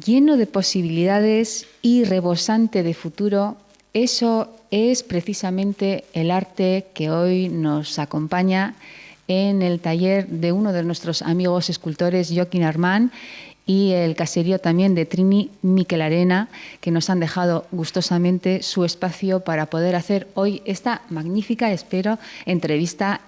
lleno de posibilidades y rebosante de futuro, eso es precisamente el arte que hoy nos acompaña en el taller de uno de nuestros amigos escultores, Joaquín Armán, y el caserío también de Trini Miquelarena, que nos han dejado gustosamente su espacio para poder hacer hoy esta magnífica, espero, entrevista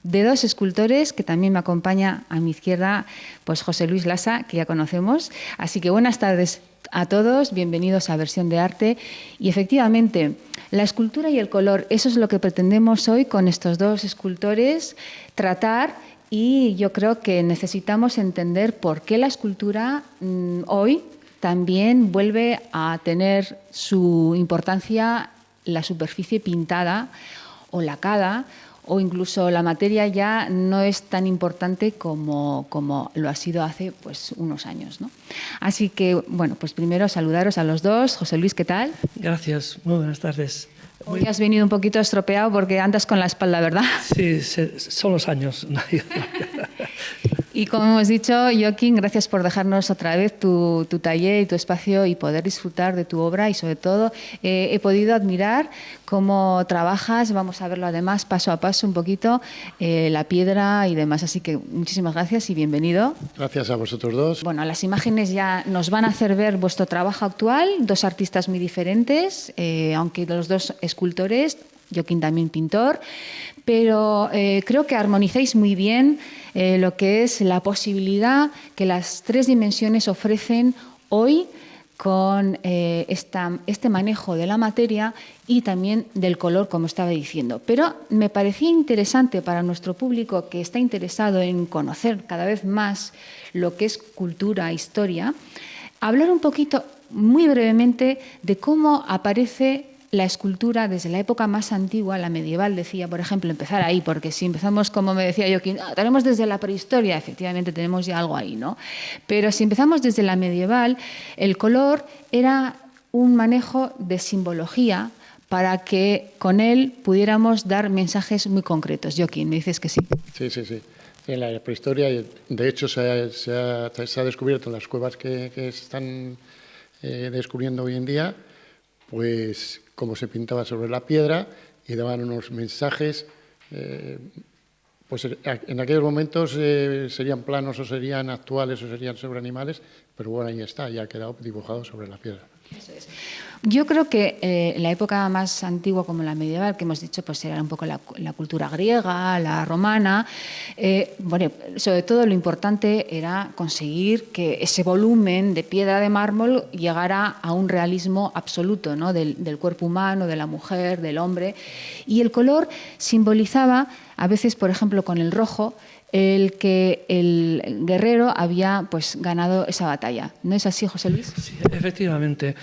de dos escultores que también me acompaña a mi izquierda, pues José Luis Lasa, que ya conocemos. Así que buenas tardes a todos, bienvenidos a Versión de Arte. Y efectivamente, la escultura y el color, eso es lo que pretendemos hoy con estos dos escultores tratar. Y yo creo que necesitamos entender por qué la escultura hoy también vuelve a tener su importancia la superficie pintada o lacada, o incluso la materia ya no es tan importante como lo ha sido hace pues, unos años, ¿no? Así que, bueno, pues primero saludaros a los dos. José Luis, ¿qué tal? Gracias, muy buenas tardes. Hoy has venido un poquito estropeado porque andas con la espalda, ¿verdad? Sí, son los años. Y como hemos dicho, Joaquín, gracias por dejarnos otra vez tu taller y tu espacio y poder disfrutar de tu obra y sobre todo he podido admirar cómo trabajas, vamos a verlo además paso a paso un poquito, la piedra y demás. Así que muchísimas gracias y bienvenido. Gracias a vosotros dos. Bueno, las imágenes ya nos van a hacer ver vuestro trabajo actual, dos artistas muy diferentes, aunque los dos escultores, Joaquín también pintor, pero creo que armonizáis muy bien lo que es la posibilidad que las tres dimensiones ofrecen hoy con este manejo de la materia y también del color, como estaba diciendo. Pero me parecía interesante para nuestro público que está interesado en conocer cada vez más lo que es cultura, historia, hablar un poquito, muy brevemente, de cómo aparece la escultura desde la época más antigua, la medieval, decía, por ejemplo, empezar ahí, porque si empezamos, como me decía Joaquín, tenemos desde la prehistoria, efectivamente tenemos ya algo ahí, ¿no? Pero si empezamos desde la medieval, el color era un manejo de simbología para que con él pudiéramos dar mensajes muy concretos. Joaquín, ¿me dices que sí? Sí. En la prehistoria, de hecho, se ha descubierto en las cuevas que se están descubriendo hoy en día, pues cómo se pintaba sobre la piedra y daban unos mensajes, pues en aquellos momentos serían planos o serían actuales o serían sobre animales, pero bueno, ahí está, ya ha quedado dibujado sobre la piedra. Eso es. Yo creo que la época más antigua, como la medieval, que hemos dicho, pues era un poco la cultura griega, la romana. Bueno, sobre todo lo importante era conseguir que ese volumen de piedra de mármol llegara a un realismo absoluto, ¿no? del cuerpo humano, de la mujer, del hombre. Y el color simbolizaba, a veces, por ejemplo, con el rojo, el que el guerrero había pues, ganado esa batalla. ¿No es así, José Luis? Sí, efectivamente.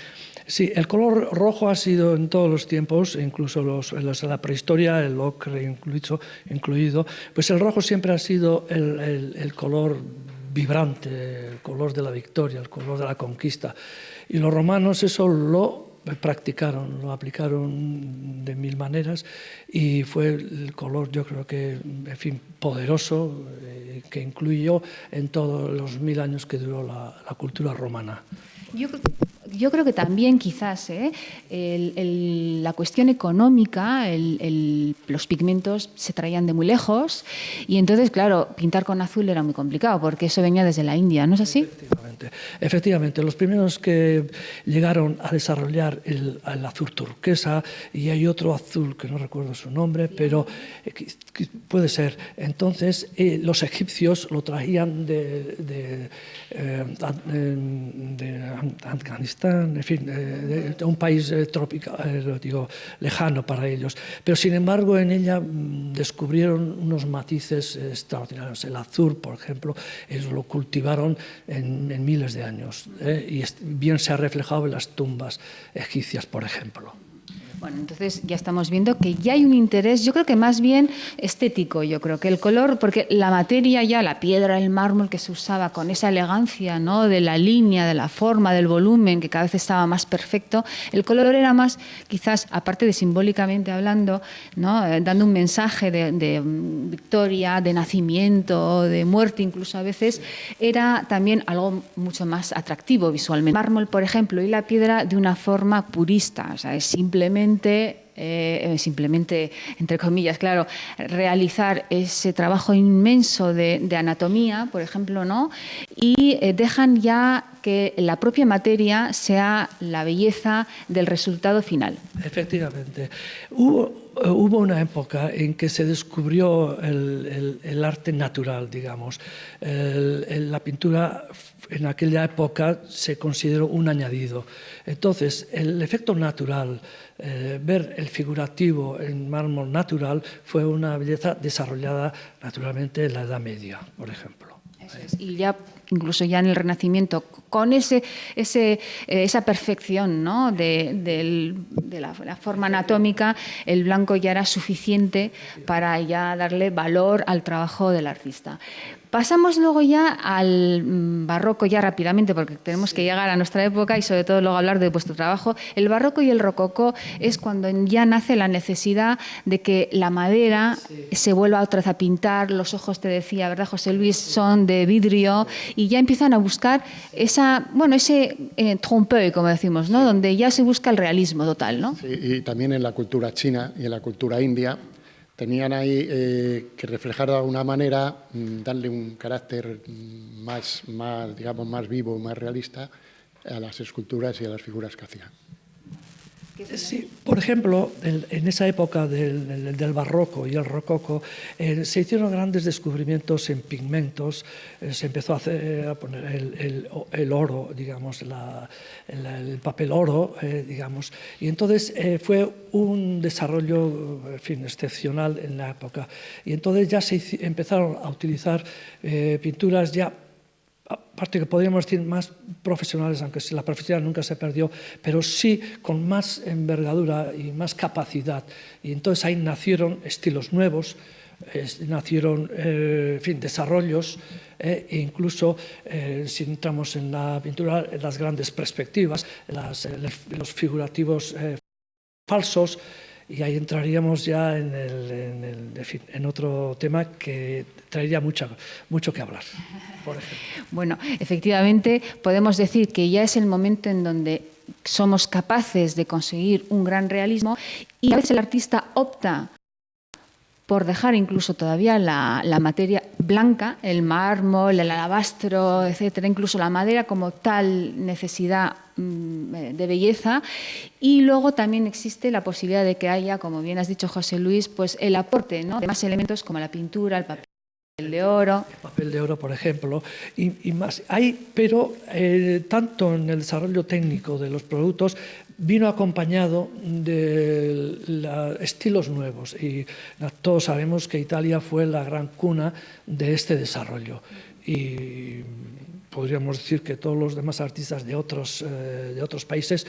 Sí, el color rojo ha sido en todos los tiempos, incluso en la prehistoria, el ocre incluido, pues el rojo siempre ha sido el color vibrante, el color de la victoria, el color de la conquista. Y los romanos eso lo practicaron, lo aplicaron de mil maneras y fue el color, yo creo que, en fin, poderoso, que incluyó en todos los 1000 años que duró la cultura romana. Yo creo que también quizás la cuestión económica, los pigmentos se traían de muy lejos y entonces, claro, pintar con azul era muy complicado porque eso venía desde la India, ¿no es así? Efectivamente. Los primeros que llegaron a desarrollar el azul turquesa, y hay otro azul que no recuerdo su nombre, pero puede ser. Entonces, los egipcios lo traían de Afganistán, en fin, de un país tropical, lejano para ellos. Pero, sin embargo, en ella descubrieron unos matices extraordinarios. El azul, por ejemplo, ellos lo cultivaron en miles de años, y bien se ha reflejado en las tumbas egipcias, por ejemplo. Bueno, entonces ya estamos viendo que ya hay un interés, yo creo que más bien estético, yo creo que el color, porque la materia ya, la piedra, el mármol que se usaba con esa elegancia, ¿no?, de la línea, de la forma, del volumen, que cada vez estaba más perfecto, el color era más, quizás, aparte de simbólicamente hablando, ¿no?, dando un mensaje de victoria, de nacimiento, de muerte incluso a veces, era también algo mucho más atractivo visualmente. El mármol, por ejemplo, y la piedra de una forma purista, o sea, es simplemente, entre comillas, claro, realizar ese trabajo inmenso de anatomía, por ejemplo, ¿no?, y dejan ya que la propia materia sea la belleza del resultado final. Efectivamente. Hubo una época en que se descubrió el arte natural, digamos. La pintura en aquella época se consideró un añadido. Entonces, el efecto natural, ver el figurativo en mármol natural, fue una belleza desarrollada naturalmente en la Edad Media, por ejemplo. Eso es. Y ya, incluso ya en el Renacimiento, con esa perfección, ¿no?, de la forma anatómica, el blanco ya era suficiente para ya darle valor al trabajo del artista. Pasamos luego ya al barroco, ya rápidamente, porque tenemos que llegar a nuestra época y sobre todo luego hablar de vuestro trabajo. El barroco y el rococó es cuando ya nace la necesidad de que la madera se vuelva otra vez a pintar, los ojos, te decía, ¿verdad, José Luis?, son de vidrio, y ya empiezan a buscar ese trompe-l'œil, como decimos, ¿no?, donde ya se busca el realismo total, ¿no? Sí, y también en la cultura china y en la cultura india tenían ahí que reflejar de alguna manera, darle un carácter digamos, más vivo, más realista a las esculturas y a las figuras que hacían. Sí, por ejemplo, en esa época del barroco y el rococó se hicieron grandes descubrimientos en pigmentos, se empezó a poner el oro, digamos, el papel oro, digamos, y entonces fue un desarrollo, en fin, excepcional en la época. Y entonces ya se empezaron a utilizar pinturas ya, aparte que podríamos decir más profesionales, aunque la profesionalidad nunca se perdió, pero sí con más envergadura y más capacidad. Y entonces ahí nacieron estilos nuevos, nacieron en fin, desarrollos, e incluso si entramos en la pintura, las grandes perspectivas, los figurativos falsos, y ahí entraríamos ya en otro tema que traería mucho que hablar, por ejemplo. Bueno, efectivamente, podemos decir que ya es el momento en donde somos capaces de conseguir un gran realismo, y a veces el artista opta por dejar incluso todavía la materia blanca, el mármol, el alabastro, etcétera, incluso la madera como tal necesidad de belleza. Y luego también existe la posibilidad de que haya, como bien has dicho, José Luis, pues el aporte, ¿no?, de más elementos como la pintura, el papel de oro. El papel de oro, por ejemplo, y más. Pero tanto en el desarrollo técnico de los productos vino acompañado de estilos nuevos, y todos sabemos que Italia fue la gran cuna de este desarrollo, y podríamos decir que todos los demás artistas de otros países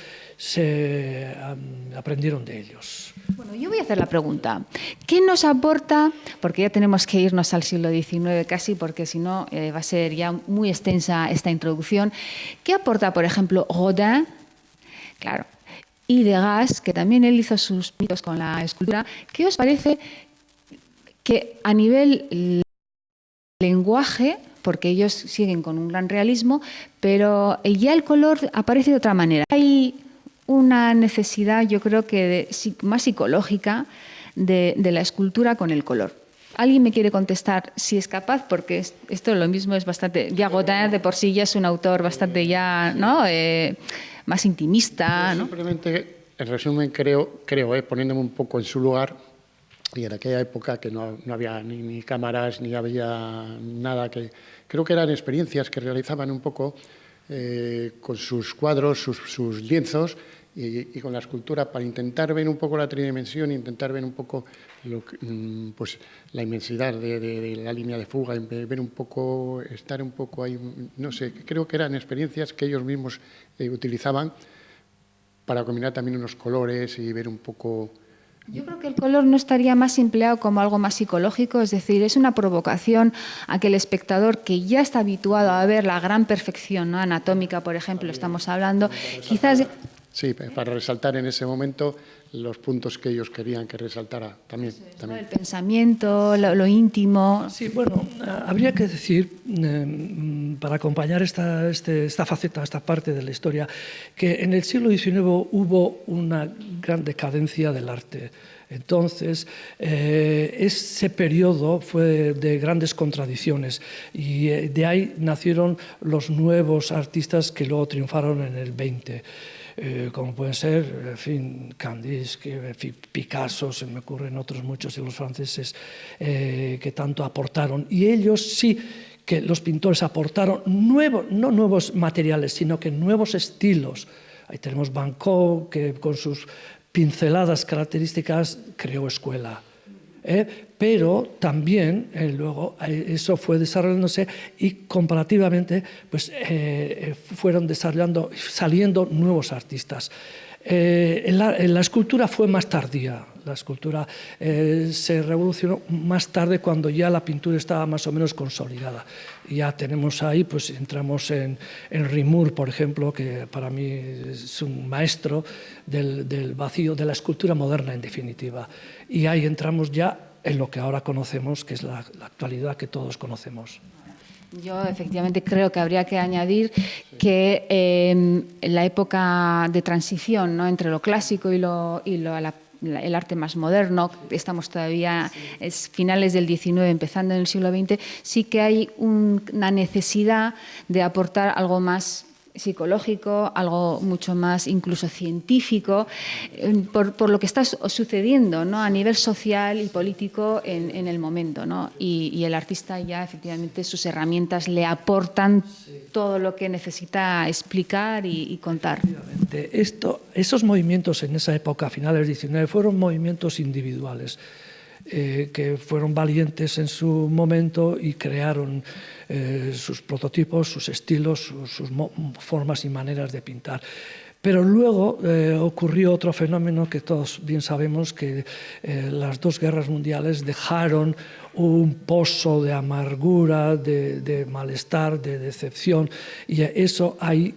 aprendieron de ellos. Bueno, yo voy a hacer la pregunta. ¿Qué nos aporta, porque ya tenemos que irnos al siglo XIX casi, porque si no va a ser ya muy extensa esta introducción, qué aporta, por ejemplo, Rodin, claro, y Degas, que también él hizo sus mitos con la escultura? ¿Qué os parece que a nivel lenguaje, porque ellos siguen con un gran realismo, pero ya el color aparece de otra manera? Hay una necesidad, yo creo que más psicológica de la escultura con el color. ¿Alguien me quiere contestar si es capaz? Porque esto lo mismo es bastante... Ya Godin de por sí ya es un autor bastante ya, ¿no?, más intimista, ¿no? Simplemente, en resumen, creo poniéndome un poco en su lugar, y en aquella época que no había ni cámaras, ni había nada, creo que eran experiencias que realizaban un poco con sus cuadros, sus lienzos, y con la escultura, para intentar ver un poco la tridimensión, intentar ver un poco pues, la inmensidad de la línea de fuga, ver un poco, estar un poco ahí, no sé, creo que eran experiencias que ellos mismos utilizaban para combinar también unos colores y ver un poco... Yo creo que el color no estaría más empleado como algo más psicológico, es decir, es una provocación a que el espectador, que ya está habituado a ver la gran perfección, ¿no?, anatómica, por ejemplo, estamos hablando, quizás... Sí, para resaltar en ese momento los puntos que ellos querían que resaltara también. ¿no?, el pensamiento, lo íntimo... Sí, bueno, habría que decir, para acompañar esta faceta, esta parte de la historia, que en el siglo XIX hubo una gran decadencia del arte. Entonces, ese periodo fue de grandes contradicciones y de ahí nacieron los nuevos artistas que luego triunfaron en el XX. Como pueden ser, en fin, Kandinsky, Picasso, se me ocurren otros muchos, y los franceses que tanto aportaron. Y ellos sí que los pintores aportaron no nuevos materiales, sino que nuevos estilos. Ahí tenemos Van Gogh, que con sus pinceladas características creó escuela. Pero también luego eso fue desarrollándose y comparativamente pues, fueron saliendo nuevos artistas. La escultura fue más tardía. La escultura se revolucionó más tarde, cuando ya la pintura estaba más o menos consolidada. Ya tenemos ahí, pues entramos en Rimur, por ejemplo, que para mí es un maestro del vacío, de la escultura moderna en definitiva. Y ahí entramos ya en lo que ahora conocemos, que es la actualidad que todos conocemos. Yo efectivamente creo que habría que añadir que en la época de transición, ¿no?, entre lo clásico y el arte más moderno, estamos todavía es finales del XIX, empezando en el siglo XX, sí que hay una necesidad de aportar algo más psicológico, algo mucho más incluso científico, por lo que está sucediendo, ¿no?, a nivel social y político en el momento, ¿no? Y el artista ya efectivamente sus herramientas le aportan todo lo que necesita explicar y contar. Esos movimientos en esa época, a finales del XIX, fueron movimientos individuales. Que fueron valientes en su momento y crearon sus prototipos, sus estilos, sus formas y maneras de pintar. Pero luego ocurrió otro fenómeno que todos bien sabemos, que las dos guerras mundiales dejaron un pozo de amargura, de malestar, de decepción, y eso ahí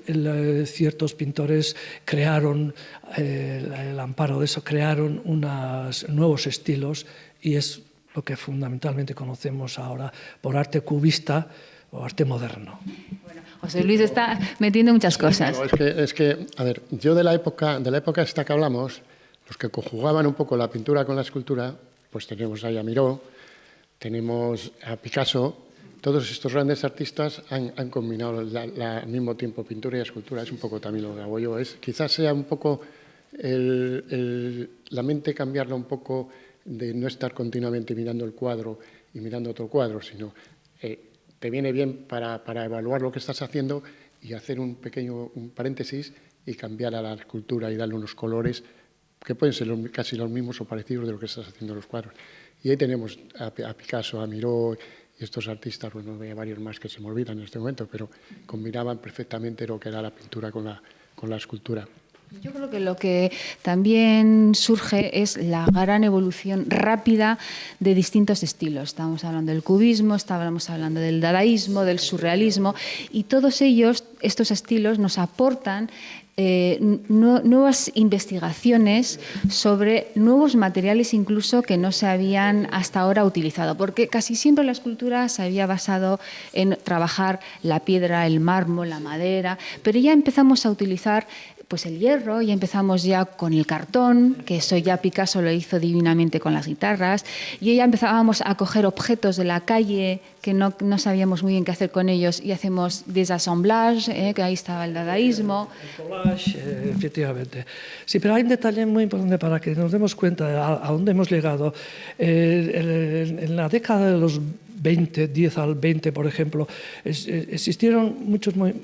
ciertos pintores crearon, el amparo de eso, crearon unos nuevos estilos, y es lo que fundamentalmente conocemos ahora por arte cubista o arte moderno. Bueno, José Luis está metiendo muchas cosas. Claro, es que, a ver, yo de la época esta que hablamos, los que conjugaban un poco la pintura con la escultura, pues tenemos ahí a Miró, tenemos a Picasso. Todos estos grandes artistas han combinado al mismo tiempo pintura y escultura. Es un poco también lo que hago yo. Quizás sea un poco la mente, cambiarla un poco, de no estar continuamente mirando el cuadro y mirando otro cuadro, sino te viene bien para evaluar lo que estás haciendo y hacer un paréntesis y cambiar a la escultura y darle unos colores que pueden ser casi los mismos o parecidos de lo que estás haciendo en los cuadros. Y ahí tenemos a Picasso, a Miró y estos artistas, bueno, hay varios más que se me olvidan en este momento, pero combinaban perfectamente lo que era la pintura con la escultura. Yo creo que lo que también surge es la gran evolución rápida de distintos estilos. Estábamos hablando del cubismo, estábamos hablando del dadaísmo, del surrealismo, y todos ellos, estos estilos, nos aportan nuevas investigaciones sobre nuevos materiales incluso que no se habían hasta ahora utilizado, porque casi siempre la escultura se había basado en trabajar la piedra, el mármol, la madera, pero ya empezamos a utilizar pues el hierro, ya empezamos ya con el cartón, que eso ya Picasso lo hizo divinamente con las guitarras, y ya empezábamos a coger objetos de la calle que no sabíamos muy bien qué hacer con ellos, y hacemos desassemblage, que ahí estaba el dadaísmo. El collage, efectivamente. Sí, pero hay un detalle muy importante para que nos demos cuenta a dónde hemos llegado. En la década de los 10 al 20, por ejemplo, existieron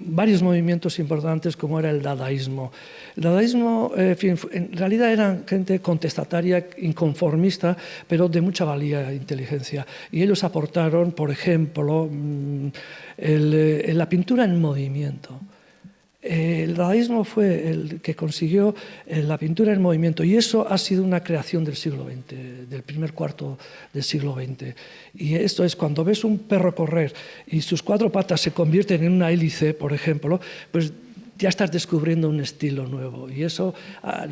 varios movimientos importantes, como era el dadaísmo. El dadaísmo, en realidad, eran gente contestataria, inconformista, pero de mucha valía e inteligencia. Y ellos aportaron, por ejemplo, la pintura en movimiento. El dadaísmo fue el que consiguió la pintura en movimiento, y eso ha sido una creación del siglo XX, del primer cuarto del siglo XX. Y esto es cuando ves un perro correr y sus 4 patas se convierten en una hélice, por ejemplo, pues ya estás descubriendo un estilo nuevo. Y eso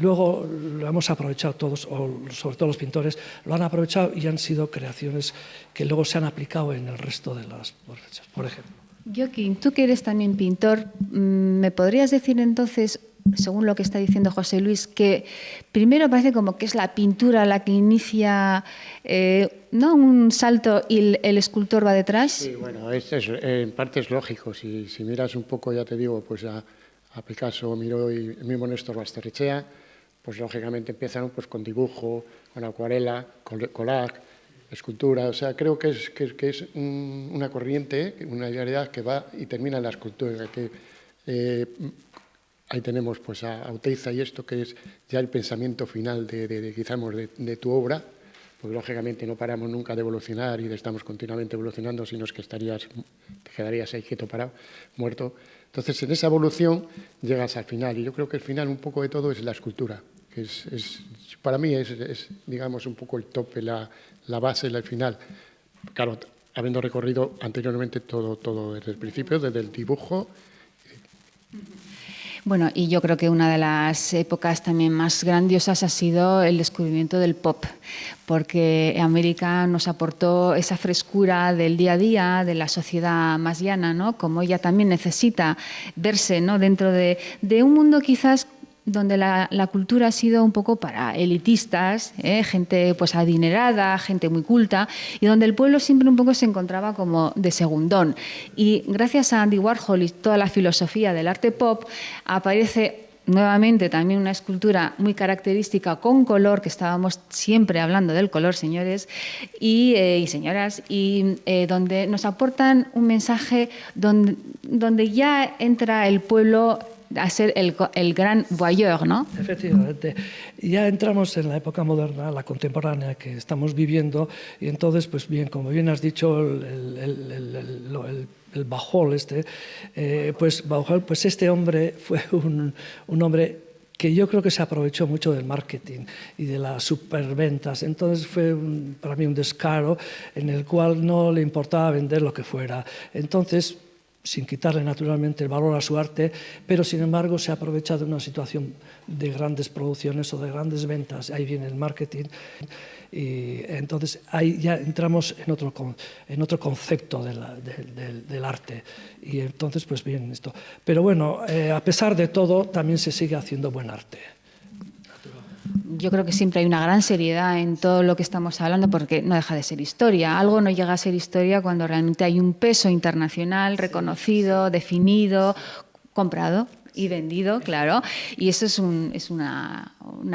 luego lo hemos aprovechado todos, o sobre todo los pintores, lo han aprovechado y han sido creaciones que luego se han aplicado en el resto de las porchas, por ejemplo. Joaquín, tú que eres también pintor, ¿me podrías decir entonces, según lo que está diciendo José Luis, que primero parece como que es la pintura la que inicia ¿no? un salto y el escultor va detrás? Sí, bueno, en parte es lógico. Si miras un poco, ya te digo, pues a Picasso, Miró y el mismo Néstor Basterrechea, pues lógicamente empiezan pues, con dibujo, con acuarela, con collage, escultura. O sea, creo que es una corriente, una idealidad que va y termina en la escultura. Ahí tenemos pues, a Oteiza y esto, que es ya el pensamiento final de tu obra, porque lógicamente no paramos nunca de evolucionar y estamos continuamente evolucionando, sino es que te quedarías ahí quieto, parado, muerto. Entonces, en esa evolución llegas al final, y yo creo que el final un poco de todo es la escultura, que para mí es, digamos, un poco el tope, la base, el final. Claro, habiendo recorrido anteriormente todo desde el principio, desde el dibujo. Bueno, y yo creo que una de las épocas también más grandiosas ha sido el descubrimiento del pop, porque América nos aportó esa frescura del día a día, de la sociedad más llana, ¿no? Como ella también necesita verse, ¿no? Dentro de un mundo quizás donde la cultura ha sido un poco para elitistas, gente pues adinerada, gente muy culta, y donde el pueblo siempre un poco se encontraba como de segundón. Y gracias a Andy Warhol y toda la filosofía del arte pop, aparece nuevamente también una escultura muy característica con color, que estábamos siempre hablando del color, señores y señoras, y donde nos aportan un mensaje donde ya entra el pueblo a ser el gran voyeur, ¿no? Efectivamente. Ya entramos en la época moderna, la contemporánea que estamos viviendo, y entonces, pues bien, como bien has dicho, el Warhol pues este hombre fue un hombre que yo creo que se aprovechó mucho del marketing y de las superventas. Entonces fue para mí un descaro en el cual no le importaba vender lo que fuera. Entonces, sin quitarle naturalmente el valor a su arte, pero sin embargo se aprovecha de una situación de grandes producciones o de grandes ventas. Ahí viene el marketing, y entonces ahí ya entramos en otro concepto del arte. Y entonces, pues bien, esto. Pero bueno, a pesar de todo, también se sigue haciendo buen arte. Yo creo que siempre hay una gran seriedad en todo lo que estamos hablando, porque no deja de ser historia. Algo no llega a ser historia cuando realmente hay un peso internacional reconocido, definido, comprado y vendido, claro. Y eso es una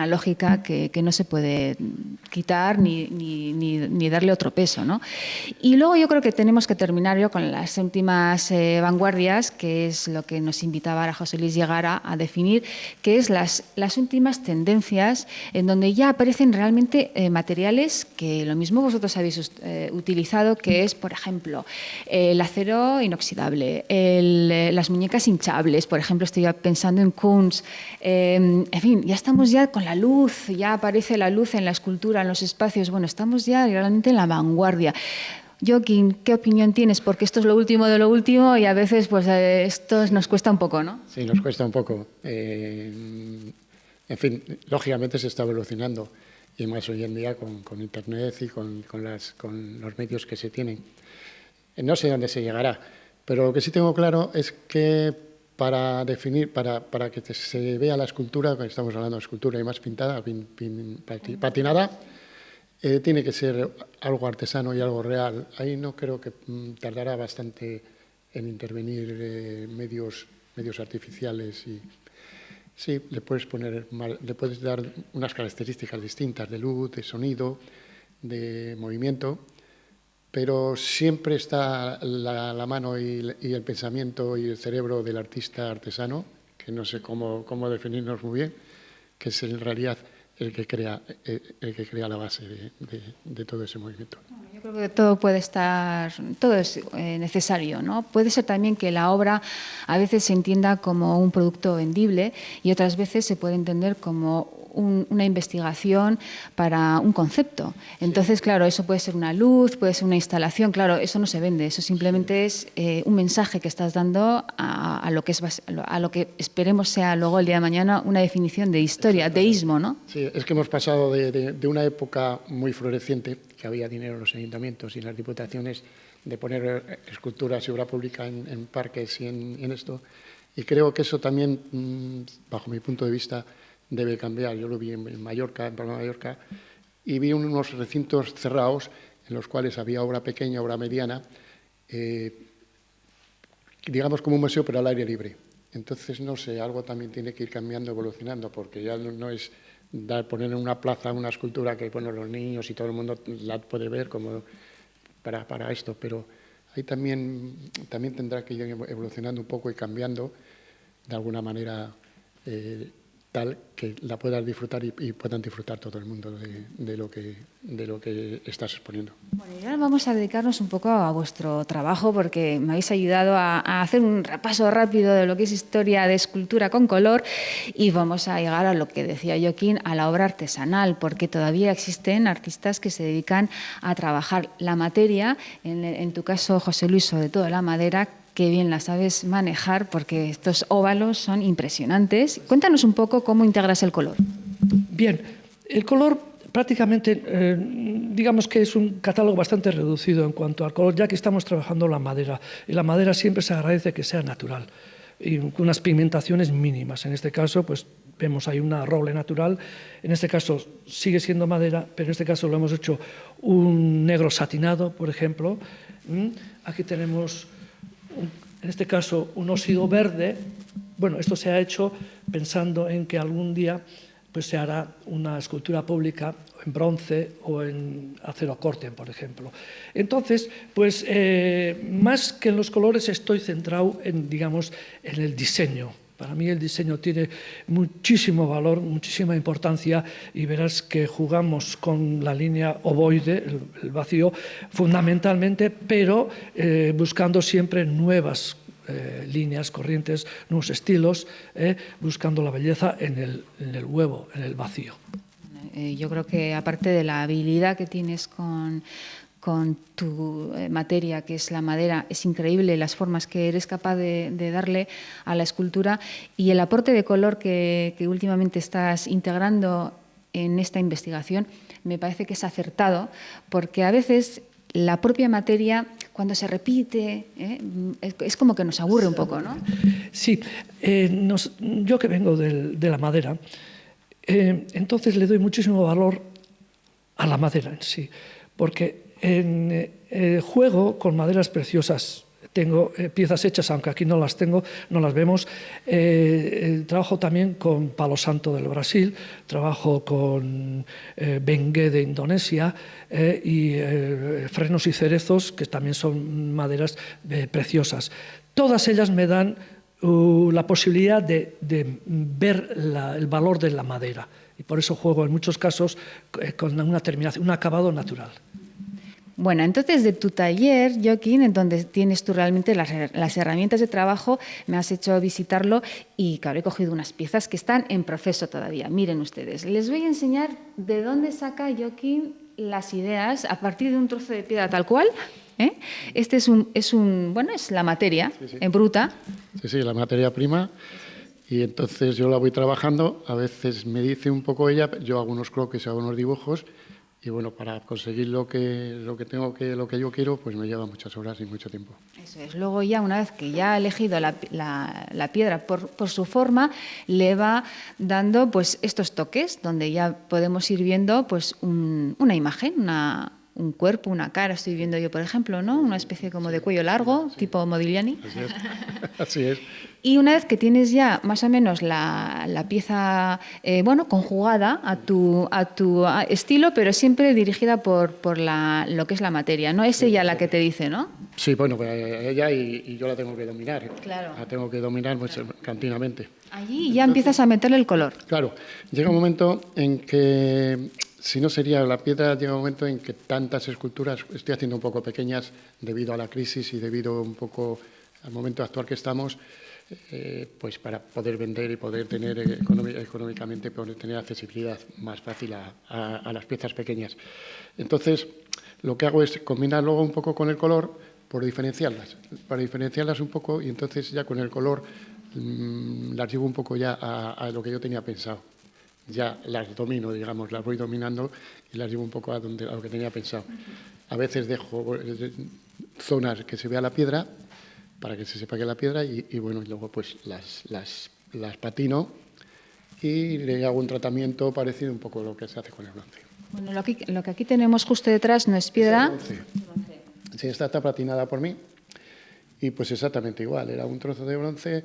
lógica que no se puede quitar ni darle otro peso, ¿no? Y luego yo creo que tenemos que terminar yo con las últimas vanguardias, que es lo que nos invitaba a José Luis llegar a definir, que es las últimas tendencias en donde ya aparecen realmente materiales que lo mismo vosotros habéis utilizado, que es, por ejemplo, el acero inoxidable, las muñecas hinchables, por ejemplo, estoy pensando en Kunz, en fin, ya estamos ya con la luz, ya aparece la luz en la escultura, en los espacios, bueno, estamos ya realmente en la vanguardia. Joaquín, ¿qué opinión tienes? Porque esto es lo último de lo último y a veces pues esto nos cuesta un poco, ¿no? Sí, nos cuesta un poco. En fin, lógicamente se está evolucionando, y más hoy en día con Internet y con los medios que se tienen. No sé dónde se llegará, pero lo que sí tengo claro es que para definir, para que se vea la escultura, que estamos hablando de escultura y más pintada, patinada, tiene que ser algo artesano y algo real. Ahí no creo que tardará bastante en intervenir medios artificiales. Y sí, le puedes dar unas características distintas de luz, de sonido, de movimiento, pero siempre está la mano y el pensamiento y el cerebro del artista artesano, que no sé cómo definirnos muy bien, que es en realidad el que crea la base de todo ese movimiento. Bueno, yo Yo creo que todo puede estar, todo es necesario, ¿no? Puede ser también que la obra a veces se entienda como un producto vendible y otras veces se puede entender como una investigación para un concepto. Entonces, claro, eso puede ser una luz, puede ser una instalación, claro, eso no se vende, eso simplemente es un mensaje que estás dando a lo que a lo que esperemos sea luego el día de mañana una definición de historia, deísmo, ¿no? Sí, es que hemos pasado de una época muy floreciente, que había dinero en los ayuntamientos y en las diputaciones, de poner esculturas y obra pública en parques y en esto, y creo que eso también, bajo mi punto de vista, debe cambiar. Yo lo vi en Mallorca, en Palma de Mallorca, y vi unos recintos cerrados en los cuales había obra pequeña, obra mediana, digamos como un museo, pero al aire libre. Entonces, no sé, algo también tiene que ir cambiando, evolucionando, porque ya no es poner en una plaza una escultura que, bueno, los niños y todo el mundo la puede ver como para esto, pero ahí también tendrá que ir evolucionando un poco y cambiando de alguna manera tal que la puedas disfrutar y puedan disfrutar todo el mundo de lo que estás exponiendo. Bueno, y ahora vamos a dedicarnos un poco a vuestro trabajo porque me habéis ayudado a hacer un repaso rápido de lo que es historia de escultura con color y vamos a llegar a lo que decía Joaquín, a la obra artesanal, porque todavía existen artistas que se dedican a trabajar la materia, en tu caso, José Luis, sobre todo la madera. Qué bien la sabes manejar porque estos óvalos son impresionantes. Cuéntanos un poco cómo integras el color. Bien, el color prácticamente, digamos que es un catálogo bastante reducido en cuanto al color, ya que estamos trabajando la madera. Y la madera siempre se agradece que sea natural y con unas pigmentaciones mínimas. En este caso, pues vemos ahí una roble natural. En este caso sigue siendo madera, pero en este caso lo hemos hecho un negro satinado, por ejemplo. Aquí tenemos, en este caso, un óxido verde. Bueno, esto se ha hecho pensando en que algún día pues, se hará una escultura pública en bronce o en acero corte, por ejemplo. Entonces, pues, más que en los colores estoy centrado en, digamos, en el diseño. Para mí el diseño tiene muchísimo valor, muchísima importancia y verás que jugamos con la línea ovoide, el vacío, fundamentalmente, pero buscando siempre nuevas líneas, corrientes, nuevos estilos, buscando la belleza en el huevo, en el vacío. Yo creo que aparte de la habilidad que tienes con tu materia, que es la madera, es increíble las formas que eres capaz de darle a la escultura y el aporte de color que últimamente estás integrando en esta investigación me parece que es acertado, porque a veces la propia materia, cuando se repite, es como que nos aburre un poco, ¿no? Sí, yo que vengo de la madera, entonces le doy muchísimo valor a la madera en sí, porque juego con maderas preciosas. Tengo piezas hechas, aunque aquí no las tengo, no las vemos. Trabajo también con palo santo del Brasil, trabajo con bengué de Indonesia y frenos y cerezos, que también son maderas preciosas. Todas ellas me dan la posibilidad de ver el valor de la madera. Y por eso juego en muchos casos con una terminación, un acabado natural. Bueno, entonces de tu taller, Joaquín, en donde tienes tú realmente las herramientas de trabajo, me has hecho visitarlo y claro, he cogido unas piezas que están en proceso todavía. Miren ustedes, les voy a enseñar de dónde saca Joaquín las ideas a partir de un trozo de piedra tal cual. Este es la materia en bruta. Sí, la materia prima. Y entonces yo la voy trabajando, a veces me dice un poco ella, yo hago unos croquis, hago unos dibujos, y bueno, para conseguir lo que yo quiero, pues me lleva muchas horas y mucho tiempo. Eso es. Luego ya, una vez que ya ha elegido la piedra por su forma, le va dando pues estos toques, donde ya podemos ir viendo pues una imagen, un cuerpo, una cara, estoy viendo yo, por ejemplo, ¿no? Una especie como de cuello largo, sí. Tipo Modigliani. Así es. Así es. Y una vez que tienes ya más o menos la pieza conjugada a tu estilo, pero siempre dirigida por lo que es la materia, ¿no? Es ella la que te dice, ¿no? Sí, bueno, pues ella y yo la tengo que dominar. Claro. La tengo que dominar pues, continuamente. Allí ya empiezas a meterle el color. Claro, llega un momento en que si no sería la piedra, llega un momento en que tantas esculturas estoy haciendo un poco pequeñas debido a la crisis y debido un poco al momento actual que estamos, pues para poder vender y poder tener económicamente, poder tener accesibilidad más fácil a las piezas pequeñas. Entonces, lo que hago es combinar luego un poco con el color para diferenciarlas un poco, y entonces ya con el color las llevo un poco ya a lo que yo tenía pensado. Ya las domino, digamos, las voy dominando y las llevo un poco a lo que tenía pensado. A veces dejo zonas que se vea la piedra, para que se sepa que es la piedra, y bueno, y luego pues las patino y le hago un tratamiento parecido un poco a lo que se hace con el bronce. Bueno, lo que aquí tenemos justo detrás no es piedra. Sí, esta está patinada por mí y pues exactamente igual. Era un trozo de bronce,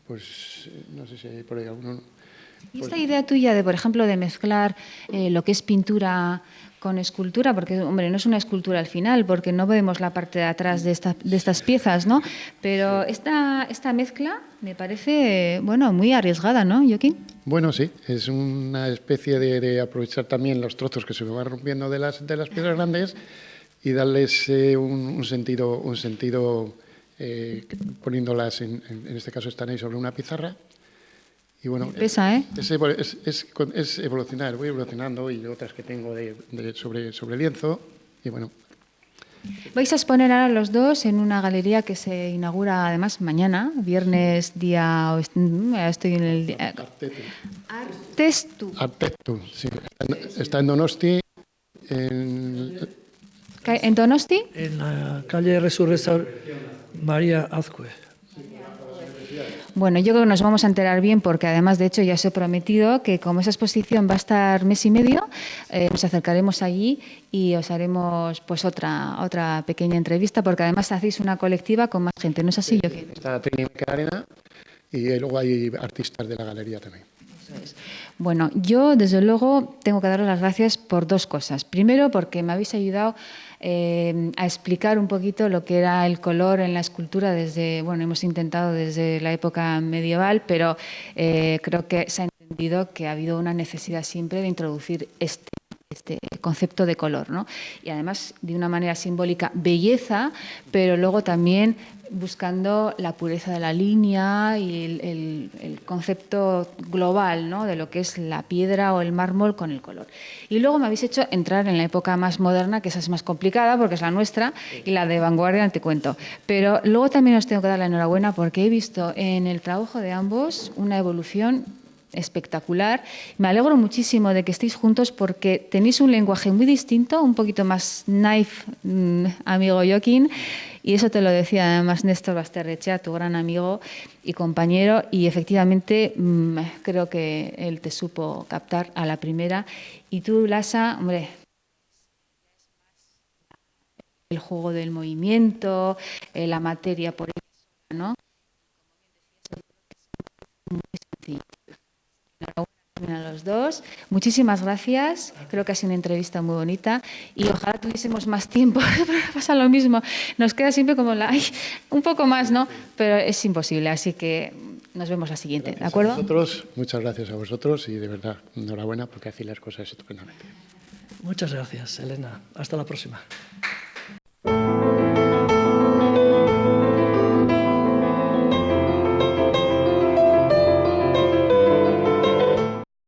pues no sé si hay por ahí alguno. Y esta idea tuya de, por ejemplo, de mezclar lo que es pintura con escultura, porque, hombre, no es una escultura al final, porque no vemos la parte de atrás de estas piezas, ¿no? Pero esta mezcla me parece, bueno, muy arriesgada, ¿no, Joaquín? Bueno, sí, es una especie de aprovechar también los trozos que se me van rompiendo de las piedras grandes y darles un sentido poniéndolas, en este caso están ahí sobre una pizarra. Y bueno, pesa, ¿eh? Es evolucionar, voy evolucionando, y otras que tengo sobre lienzo, y bueno. Vais a exponer ahora los dos en una galería que se inaugura además mañana, viernes día... Estoy en el día... Artestu. Artestu, sí. Está en Donosti. ¿En Donosti? En la calle Resurrección María Azcue. Bueno, yo creo que nos vamos a enterar bien, porque además, de hecho, ya os he prometido que como esa exposición va a estar mes y medio, nos acercaremos allí y os haremos pues otra pequeña entrevista, porque además hacéis una colectiva con más gente, ¿no es así, Joaquín? Está Trini Arena y luego hay artistas de la galería también. Eso es. Bueno, yo desde luego tengo que daros las gracias por dos cosas. Primero, porque me habéis ayudado a explicar un poquito lo que era el color en la escultura hemos intentado desde la época medieval, pero creo que se ha entendido que ha habido una necesidad siempre de introducir este concepto de color, ¿no? Y además, de una manera simbólica, belleza, pero luego también buscando la pureza de la línea y el concepto global, ¿no?, de lo que es la piedra o el mármol con el color. Y luego me habéis hecho entrar en la época más moderna, que esa es más complicada porque es la nuestra, y la de vanguardia te cuento. Pero luego también os tengo que dar la enhorabuena, porque he visto en el trabajo de ambos una evolución espectacular. Me alegro muchísimo de que estéis juntos, porque tenéis un lenguaje muy distinto, un poquito más naif, amigo Joaquín, y eso te lo decía además Néstor Basterrechea, tu gran amigo y compañero, y efectivamente creo que él te supo captar a la primera. Y tú, Lasa, hombre, el juego del movimiento, la materia por ella, ¿no? Muy sencillo. A los dos, muchísimas gracias. Creo que ha sido una entrevista muy bonita y ojalá tuviésemos más tiempo. Pasa lo mismo, nos queda siempre como un poco más, ¿no? Pero es imposible, así que nos vemos la siguiente, Gracias, ¿de acuerdo? a vosotros, muchas gracias a vosotros, y de verdad, enhorabuena, porque hacéis las cosas estupendamente. Muchas gracias, Elena. Hasta la próxima.